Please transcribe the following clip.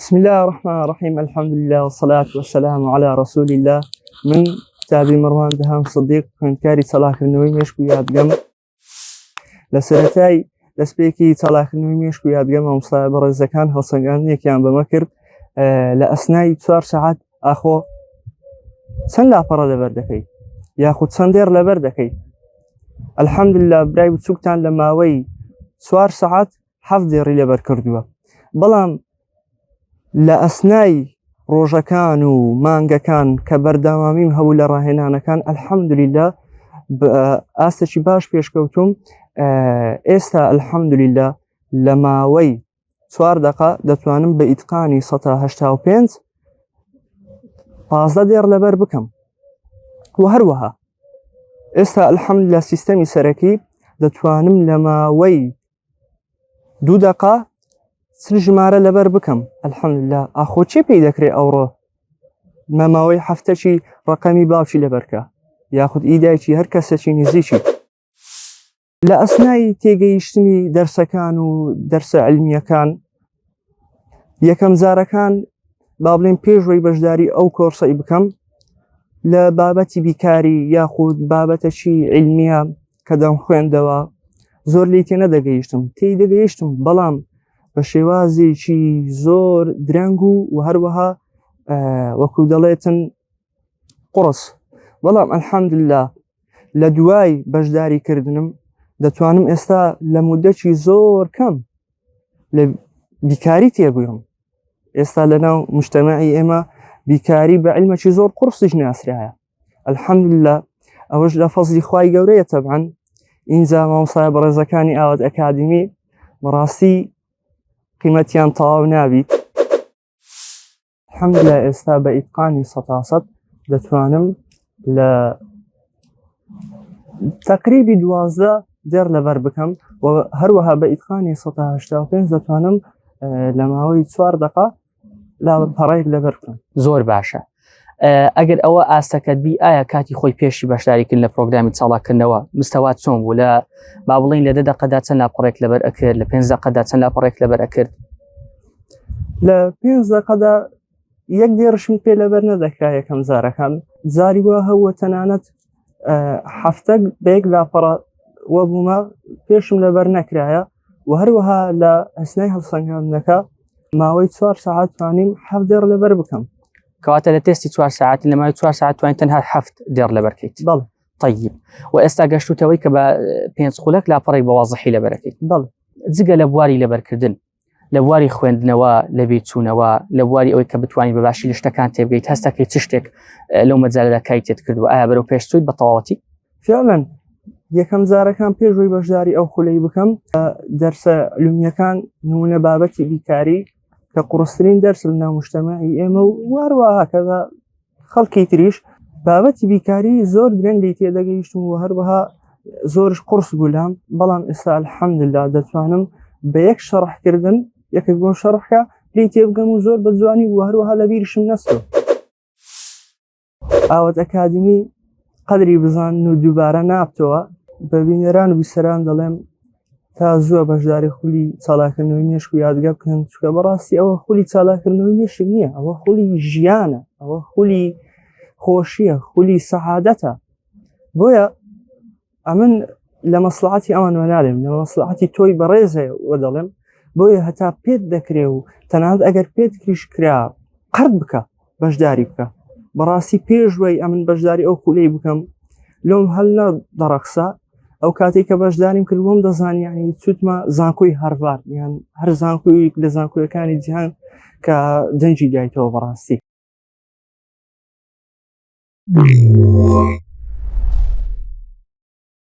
بسم الله الرحمن الرحيم. الحمد لله والصلاة والسلام على رسول الله. من تابي مروان دهام صديق خوێندکاری چالاکردنەوەی مێشک و یادگەم لە سەرەتای دەستپێکی چالاکردنەوەی مێشک و یادگەم مامۆستای بەڕێزەکان هەڵسەنگاندنێکیان بەمە کرد لە ئەسنای 4 سەعات ئاخۆ چەند لاپەڕە لەبەر دەکەی یاخود چەندێر لەبەر دەکەی. الحەمدلله برای بچووکتان لە ماوەی 4 سەعات 7 دێڕی لەبەر کردووە، بەڵام لە ئەسنای ڕۆژەکان و مانگەکان کە بەردەوامیم هەبوو لە ڕاهێنانەکان الحەمدلیلا ئاستێکی باش پێشکەوتوم. ئێستا الحەمدلیلا لە ماوەی 4 دقە دەتوانم بە ئیتقانی 185 15 دێر لەبەر بکەم و هەروەها ئێستا الحەمدلیلا سیستەمی سەرەکی دەتوانم لە ماوەی 2 دقە سل ژمارە لەبەر بکەم. الحەمدلله ئاخۆ چی پێی دەکرێت ئەوڕۆ مەماوەی هەفتەی ڕقەمی باوکی لەبەرکە یاخود ئیدایکی هەر کەسێکی نزیکی. لە ئەسنای تێگەیشتنی دەرسەکان و دەرسە علمیەکان یەکەم جارەکان با بڵێن پێشوەی بەشداری ئەو کۆرسەی بکەم لە بابەتی بیکاری یاخود بابەتەکی علمیە کە دەم خوێندەوە زۆر لی تێ نەدەگەیشتم، تێی دەگەیشتم بەڵام بە شێوازێکی زۆر درەنگ و هەروەها وەکو دەڵێتن قڕس. بەڵام الحەمدلله لە دوای بەشداریکردنم دەتوانم ئێستا لە مودەتی زۆر کەم لە بیکاری تێبگەم. ئێستا لەناو مجتەمەعی ئێمە بیکاری بە عیلمێکی زۆر قورسیش ناسرایە. الحەمدلله ئەوەش لە فەزلی خوای گەورەیە. تەبعەن ئینجا مامۆستای بەڕێزەکانی ئاوات ئەکادمی بەڕاستی قیمەتیان تەواو نابیت. الحەمدلله ئێستا بە ئیتقانی 100% دەتوانم لە تەقریبی 12 دێر لەبەر بکەم و هەروەها بە ئیتقانی 185 دەتوانم لە ماوەی 4 دقە لاپەڕەیەک لەبەر بکەم. زۆر باشە. ئەگەر ئەوە ئاستەکەت بی ئایا کاتی خۆی پێشی بەشداریکردن لە پرۆگرامی چاڵاکردنەوە مستەوات چۆن بوو؟ لە با بڵین لە 10 دقەدا چەند لاپەڕێک لەبەر ئەکرد، لە 5 دقەدا چەند لاپەڕێک لەبەر ئەکرد؟ لە 5 دقەدا 1 دێڕشم پێ لەبەر نەدەکرا یەکەم جارەکان، جاری وە هەوە تەنانەت هەفتە بەیەک لاپەڕە وە بوومە پێشم لەبەر نەکرایە و هەروەها لە ئەسنای هەڵسەنگاندنەکە ماوەی 4 سەعات توانیم 7 دێڕ لەبەر بکەم. کەواتە لە تێستی 4 ساعتی لە ماوەی 4 ساعت توانین تەنها 7 دێڕ لەبەرکەیت. بەڵێ. طيب و ئێستا گەشتوتەوەی کە بە 5 خولەک لاپەڕی بە وازحی لەبەرەکەیت. بەڵێ. جگە لە بواری لەبەرکردن، لە بواری خوێندنەوە، لە بێچوونەوە، لە بواری ئەوەی کە بتوانین بەباشی لە شتەکان تێبگەیت، هەستەکەی چ شتێک لەو مەجالەدا کای تێت کردووە؟ ئایا بەرەو پێش چوویت بە تەواوەتی؟ فعلاً یەکەم جارەکان پێشوەی بەشداری ئەو خولەی بکەم دەرسە علومیەکان نمونە بابەتی بیکاری کە قورسترین دەرس لە ناو مجتەمەعی ئێمە و هەروەها کەدا خەڵکی تریش بابەتی بیکاری زۆر درەنگ لی تێدەگەیشتم و هەروەها زۆرش قورس بوو لام. بەڵام ئێستا الحەمدلله دەتوانم بە یەک شەڕحکردن یەکێک بۆ شەڕحکە لی تێبگەم و زۆر بە جوانی و هەروەها لە بیرشم نەچووە. ئاوات ئەکادمی قەدری بزانن و دووبارە نابتەوە. بە بینەران و بیسەران دەڵێم تا زووە بەشداری خولی چالاکردنەوەی مێشک و یادگە بکەن، چونکە بەڕاستی ئەوە خولی چالاکردنەوەی مێشک نییە، ئەوە خولی ژیانە، ئەوە خولی خۆشیە، خولی سەعادەتە. بۆیە ئەمن لە مەسلحەتی ئەوان وەنالێم، لە مەسلحەتی تۆی بەڕێزەیە وە دەڵێم. بۆیە هەتا پێت دەکرێ و تەنانەت ئەگەر پێت کریش کرا قەرت بکە بەشداری بکە. بەڕاستی پێشوەی ئەمن بەشداری ئەو خولەی بکەم لۆم هەل نەدەڕەخسا. ئەو کاتێک کە بەشداریم کرد بۆم دەزانیانی چوتمە زانکۆی هەروارد، یان هەر زانکۆی لە زانکۆیەکانی جیهان کە دەنجی دایتەوە بەڕاستی.